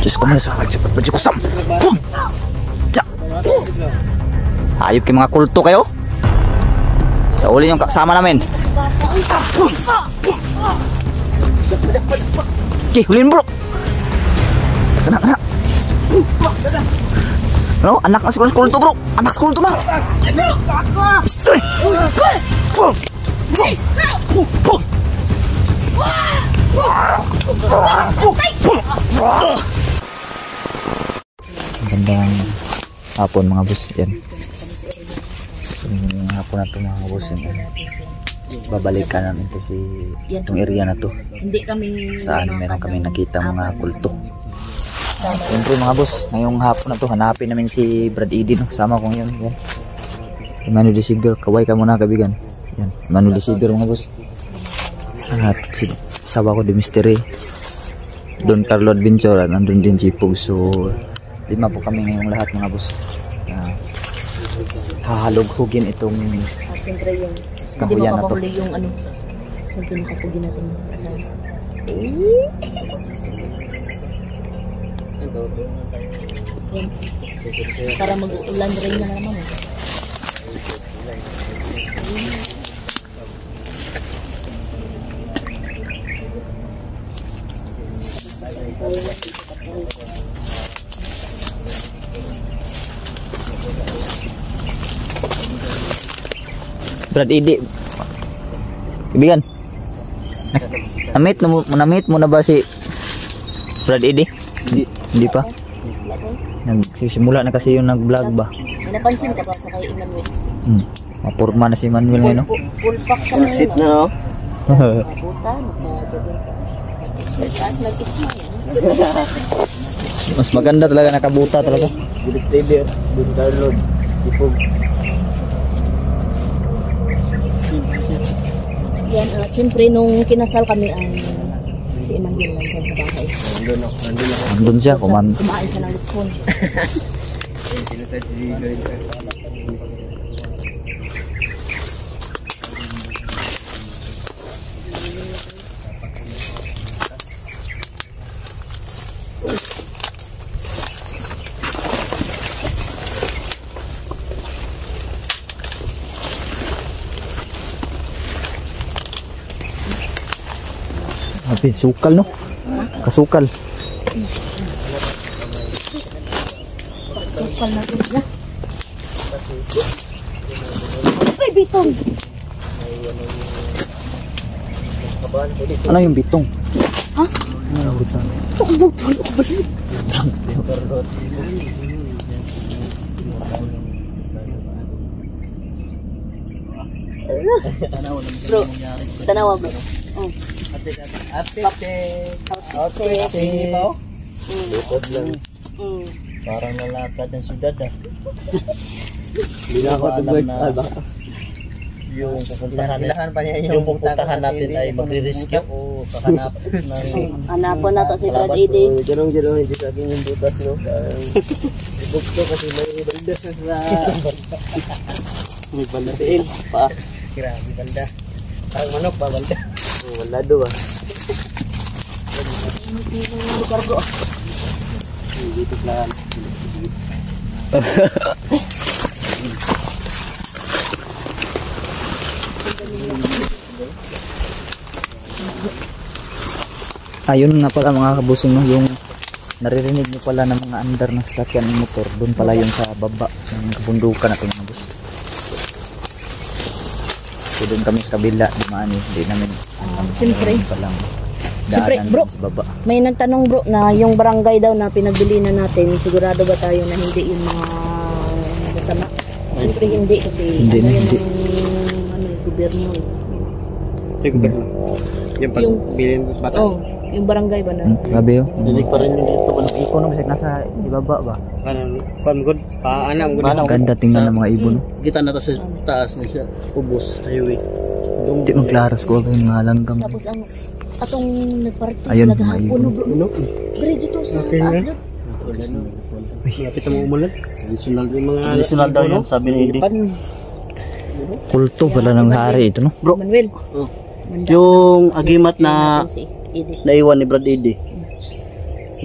Diyos ko man sa baju kusam. Boom! Tsa! Ayop kayo mga kulto kayo. Sa uli yung kasama namin. Okay, huliin bro. Kena. No, anak na sekolah kulto bro. Anak sekolah tuh na. Istri. Boom! Boom! Magandang hapon mga boss. Yan. Yung hapon na ito mga boss. Babalikan namin ito itong area na to. Saan meron kami nakita mga kulto. Siyempre mga boss, ngayong hapon na to hanapin namin si Brad Eddie, no? Sama kong yun. Yan. Emmanuel Decibel, kaway ka muna kabigan. Yan. Emmanuel Decibel mga boss. At si sawa ko di Mystery, Don Carlo Adventure, nandun din si Pug. So 5 po kami ngayong lahat mga boss. Hahalughugin itong kabuyan na to. Yung ano, siyempre nakapugin natin. Para mag-ulan rin na naman. Brad Eddie, kaibigan, namit mo na ba si Brad Eddie? Hindi pa. Nagsisimula na kasi yung nag-vlog ba? Napansin ka ba sa kay Emmanuel? Mapurma na si Emmanuel ngayon, no? Full pack ka na. Sit na, no? Puta, nag-ismay. Mas maganda talaga, nakabuta talaga. Felix David, Don Carlo, Pug. Yan, siyempre nung kinasal kami si Emmanuel nandyan sa bahay. Nandun siya, kumain siya ng lutson. Tapi sukal, no? Kasukal. Sukal na rin na. Ay, bitong! Ano yung bitong? Ha? Ano yung bitong? Ito ang butol. Bro, tanawa bro. Lipod lang. Parang nalakad ng syudad, ah. Hindi na ako alam na yung pupuntahan natin ay magre-rescue o kahanap ng... Hanapon na to si Brad Eddie. Janong hindi sa akin yung butas, no? Ibukto kasi may banda sa... May banda tiin pa. Grabe banda. Parang manok pa banda. Wala do ah. Cargo. Dito lang. Ayun nga pala mga kabusing, no? Yung naririnig nyo pala ng mga andar na sasakyan ng motor, doon pala yung sa baba, yung kabundukan natin mga bus. So doon kami sa kabila, dumaan eh, hindi namin Siyempre. palang Siyempre, daanan bro, sa baba. may nagtanong bro na yung barangay daw na pinagbili na natin, sigurado ba tayo na hindi yung mga masama? Siyempre hindi kasi Hindi na, hindi. Yung gobyerno eh. Yung gobyerno. Yung pagbilin sa bata. Oh, yung barangay ba na? Grabe yun. Dinig pa rin yung dito. Ikaw na masik nasa ibaba ba? Pamgod, paanam. Ganda tingnan ng mga ibon. Kita na sa taas na siya. Ubos, highway. Hindi magklaras ko ba yung mga langgam. Tapos ang atong nagparito Ayun, sila mga kahapon ibon. bro. Dire dito sa taas doon. Kapit mo umulan. Additional daw yun, sabi ni Eddie. Kulto pala ng hari ito, no? Bro, Manuel. yung agimat na Si Eddie. naiwan ni Brad Eddie.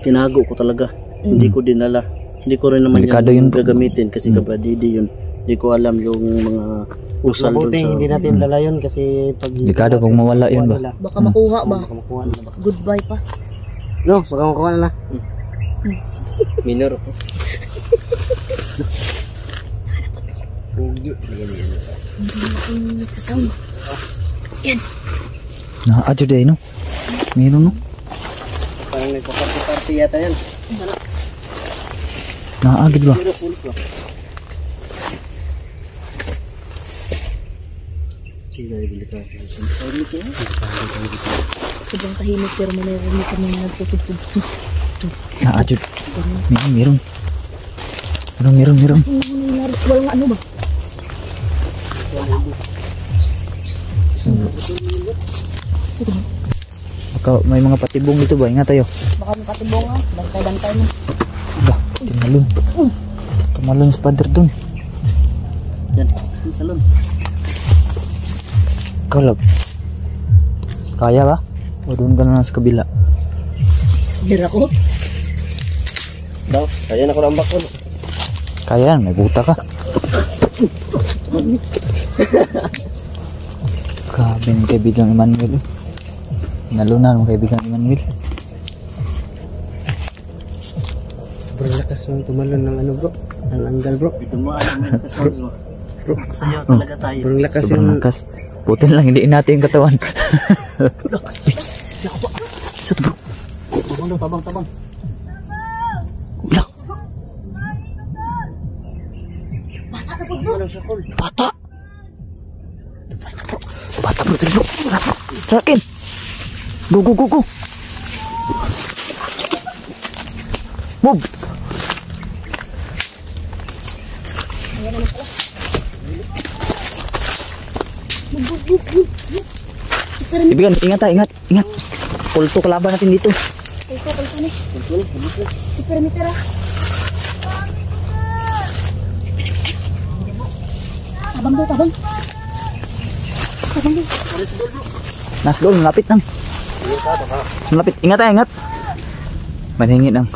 Tinago ko talaga. Hindi ko dinala. Hindi ko rin naman Delikado yan yun, bro. gagamitin kasi kabradidi yun. Hindi ko alam yung mga usal doon sa... hindi natin dala yun kasi pag... Delikado kung mawala yun ba? Baka makuha ba? Baka makuha nila ba? Goodbye pa. No, baka makuha nila. Minor ako. Pugi. Sasama. Yan. Naadyo day no? Meron no? Parang may paparty yata yan. Naagid ba? Pero full ba? Sige, delikado. Sobrang tahimik pero manayari kami na nagtutugtog. Naadyo. Meron. Meron. Kasi nangyari sa walang ano ba? Baka may mga patibong dito ba? Ingat tayo. Baka may katibong ha. Bantay-bantay mo. Ba, tumalon sa pader dun. Yan, salon. Kalab. Kaya ba? O doon ka na lang sa kabila? Hira ko. Daw, kaya na ko ng bakon. Kaya yan, may buta ka. Grabe ng kaibigang Emmanuel. Nalunan ng kaibigang Emmanuel. Bro, lakas mong tumalon ng ano bro? Ng anggal bro. Ito mo alam mo yung kasounds mo. Bro, sayo talaga tayo. Bro, lakas Sobrang yung... lakas. Putin lang, hindi natin yung katawan. Sa bro. Tabang. Ulang. Bata. Bata bro, tiri bro. Tarakin. Go. Move. Ibigan, ingat. Kulto kalaban natin dito. Kulto ni. Si perimeter ah. Tabang do. Nas doon, malapit lang. Mas malapit. Ingat. Manhingi ng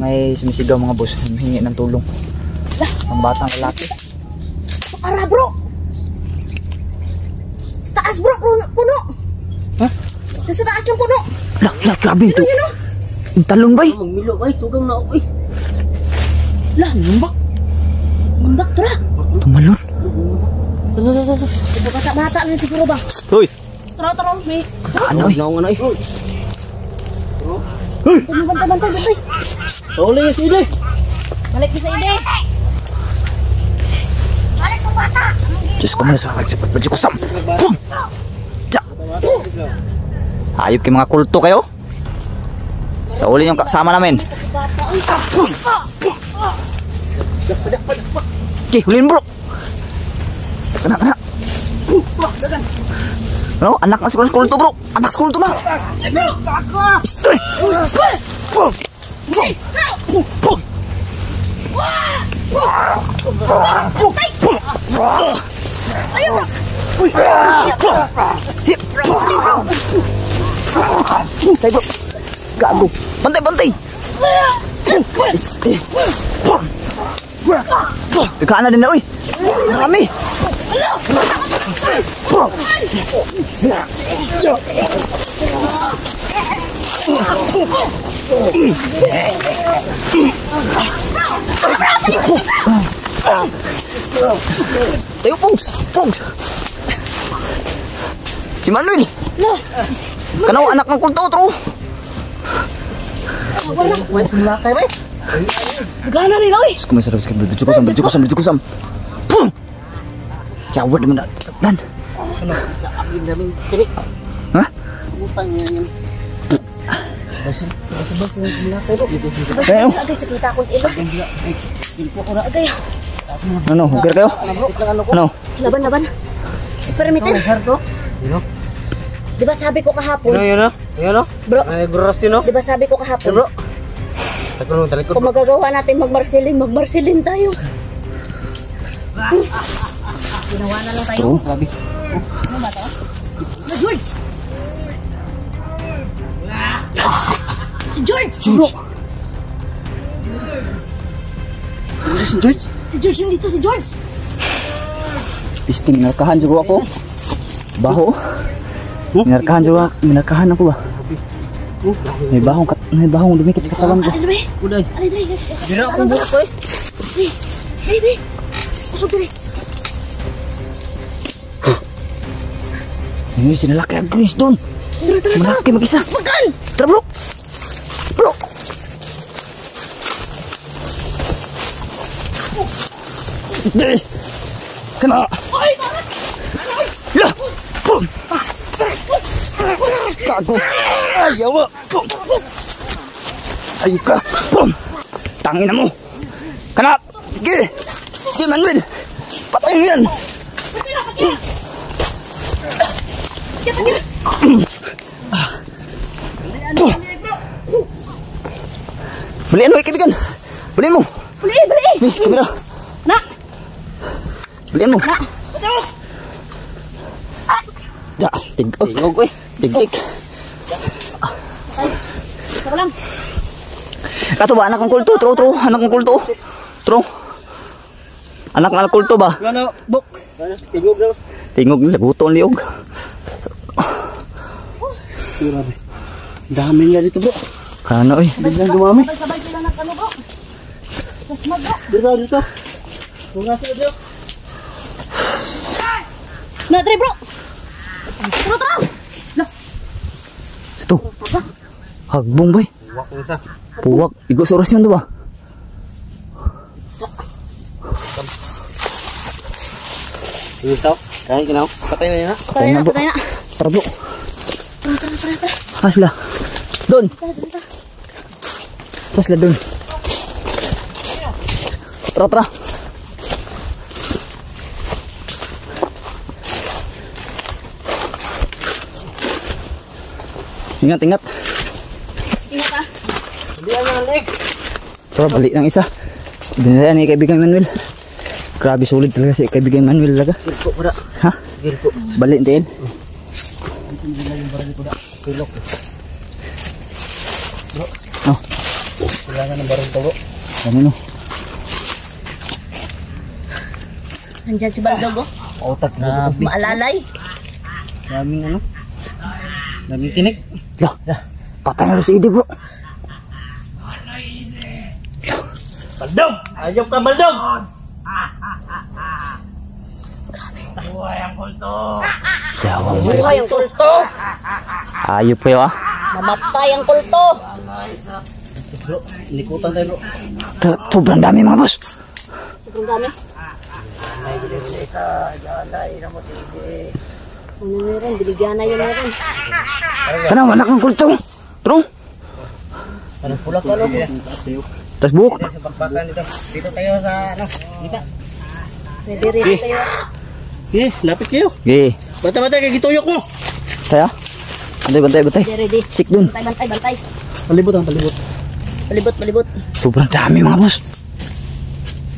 may sumisigaw mga boss. Manhingi ng tulong. Ang batang lalaki. Ara bro. Sa taas bro, puno. Ha? Nasa taas ng puno. Lah, grabe ito. Yung talon ba eh? Magmilo ay, sugang na ako eh. Lah, ngumbak tara. Tumalon. Bata na siguro ba? Hoy! Tara, may. Ano eh? Naungan ay. Bantay. Uli yung sila. Balik sa ide. Balik po bata. Diyos ko man sa magsipat pa ko sam. Pum! Tsa! Ayop kayo mga kulto kayo. Sa uli yung kasama namin. Pum! Okay, huliin bro. Kena. No, anak na sekolah kulto bro. Anak sekolah tuh na. Istri. Pum! Pum! Tay bro. Gago. Bantai. Dekat na din na uy. Marami. Tayo Pongs. Si Manuel. Kanaw anak ng kulto tro. Gana rin oy. Kumay sarap sa berdua kusam. Pum. Jawab di mana? Dan. Abing namin kiri. Hah? Utang niya yun. Ayo. Agay sa kita ko ilo. Agay. Ano, hukir kayo? Ano? Laban. Si perimeter. Di ba sabi ko kahapon? Yun o. Bro. Ay, gross yun o. Di ba sabi ko kahapon? Bro. Talikod. Kung magagawa natin magmarsilin tayo. Ginawa na lang tayo. True, grabe. Ano ba ito? George! Si George! Bro. Si George? Si George yung dito, si George. Pisting, minarkahan juga ako. Baho. Minarkahan ako ba? May bahong dumikit sa katawan ko. Alay, Dre. Uday. Alay, Dre. Dira ako buhok ko eh. Dre. Usog, Dre. Ini sinalaki ang guys doon. Tara. Malaki mag-isa. Makan! Tara bro. Bro. Dali. Kena. Ay, tara! Ya. Pum. Kago. Ayaw mo. Pum. Ayaw ka. Pum. Tangin na mo. Kena. Sige Manuel. Patayin mo yan. Beliin mo ikibigan. Beliin mo. Beli. Nih, kamera. Nak. Beliin mo. Nak. Ja, tingog ko eh. Tingik. Saka lang. Kato ba anak ng kulto? Tro. Anak ng kulto. Tro. Anak ng kulto ba? Ano, bok. Tingog daw. Tingog nila, guton liog. Grabe. Dami nga dito bro. Kano eh. Biglang dumami. Sabay sila ng ano, bro. Kasmag, Dito. bro. Bunga sila dito. Na, Dre, bro. Tara. Ito. Hagbong boy. Wak na isa. Puwak. Igo sa orasyon to ba? Isaw. Kaya kinaw. Patay na yun ha. Patay na. Tara bro. Tara. Sila. Doon. Sila doon. Tara. Ingat. Ingat, ha. Balian na ang leg. Tara, balik ng isa. Binila ni kaibigan Manuel. Grabe sulit talaga si kaibigan Manuel talaga. Girpo ko na. Ha? Girpo. Balik din. Dito nila yung baril ko na. Tulok. Bro. Oh. Kailangan ng baril ko bro. Ano no? Nandyan si Baldogo. Otak na. Maalalay. Daming ano. Daming tinik. Lah. Patay na si Idi bro. Baldog! Ayaw ka Baldog! Siyawang mo. Buhay ang kulto. Ayop kayo ah. Mamatay ang kulto. Bro, likutan tayo bro. Sobrang dami mga boss. Sobrang dami. Ano meron? Biligyan na yun meron. Kana anak ng kulto. Trong. Anong pula ka bro? Tas buhok. Sa bakbakan dito. Dito tayo sa ano. Kita. Pwede rin tayo. Lapit kayo. Ge. Bata-bata kay gituyok mo. Tayo. Bantay. Pwede ready. Check dun. Bantay. Palibot ang palibot. Palibot. Sobrang dami mga boss.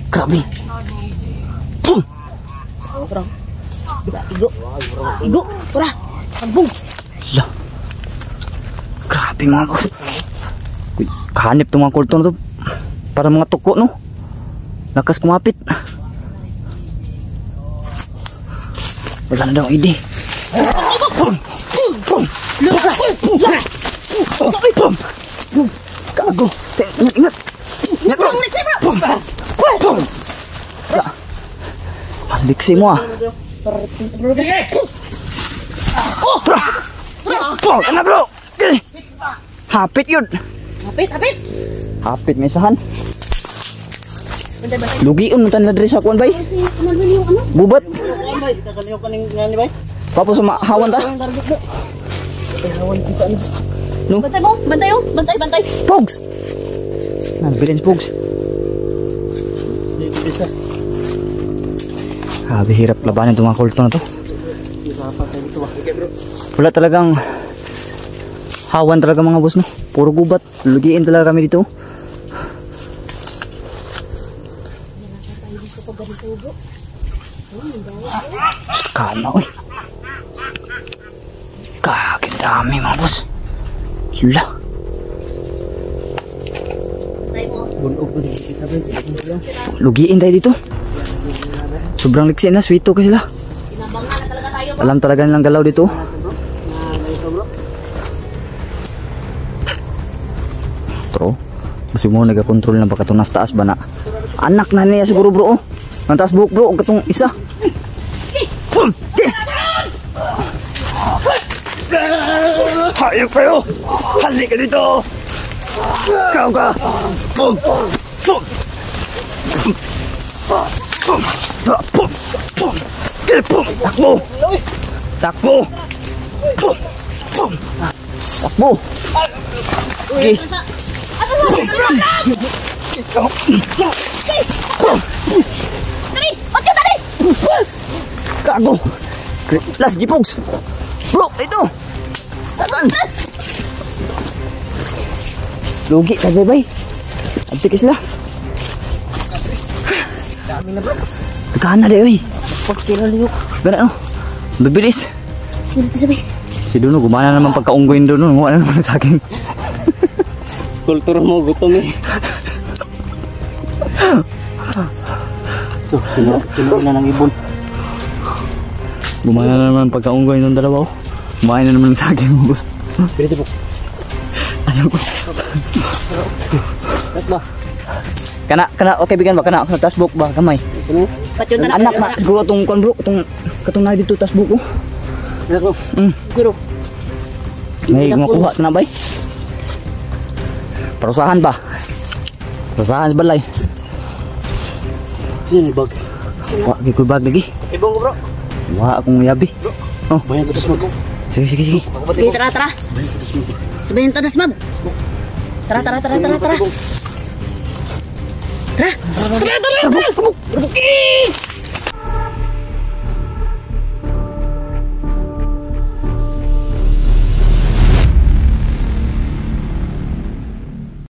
Grabe. Tara. Igo. Tara. Ambong. Lah. Grabe mga boss. Uy, kahanip itong mga kulto na to. Para mga tuko no. Lakas kumapit. Wala na daw ang ide. Kago. Ingat. Bro. Liksi mo ah. Ano bro? Hapit yun. Hapit. Hapit may sahan. Bantay. Lugion mo tanla diri sa kuan bay. Ano yung ano? Bubat. Kita kaniyo kaning ngani bay. Papo sa hawan ta. No. Bantay. Pogs. Nagbilin Pogs. Dito bisa. Grabe hirap labanan itong mga kulto na to. Dapat tayo dito. Okay bro. Wala talagang hawan talaga mga boss no. Puro gubat. Lugiin talaga kami dito. Kana oy. Kaging dami mga boss. Sula. Bunog ko dito kita bro. Lugiin tayo dito. Sobrang liksi na, sweeto ka sila. Alam talaga nilang galaw dito. Bro, gusto mo nagakontrol na baka itong nas taas ba na? Anak na niya siguro bro. Ang taas buhok bro, huwag itong isa. Hayop kayo! Halika dito! Kau ka! Pum! Pum! Pum! Pum! Pum! Pum! Pum! Takbo! Takbo! Pum! Pum! Takbo! Okay. Kago! Last Jipogs! Bro, ito! Tagan! Lugi ka bay. Abtik sila. Dami na bro. Tagaan na deh, oy. Pagkira liyo. Gana no? Bibilis. Dito sabi. Si Duno, gumana naman pagkaunggoyin doon. Gumana naman sa akin. Kultur mo, gutom eh. Kinuha na ng ibon. Gumana na naman pagkaunggoyin doon dalawa. Kumain na naman sa akin. Pwede po. Ayaw ko. At ba? Kana, okay bigan ba? Kana, tasbuk ba? Kamay. Anak na, siguro itong kon bro. Katong na dito tasbuk ko. Pero, Guro. May makuha ka na ba? Parusahan ba? Parusahan sa balay. yun bag. Wah, gikoy bag lagi. Ibong ko bro. Wah, akong yabi. Oh, Bayan ko tas mag. sige. Okay, tara. Sabihin to, Dasmab. Tara.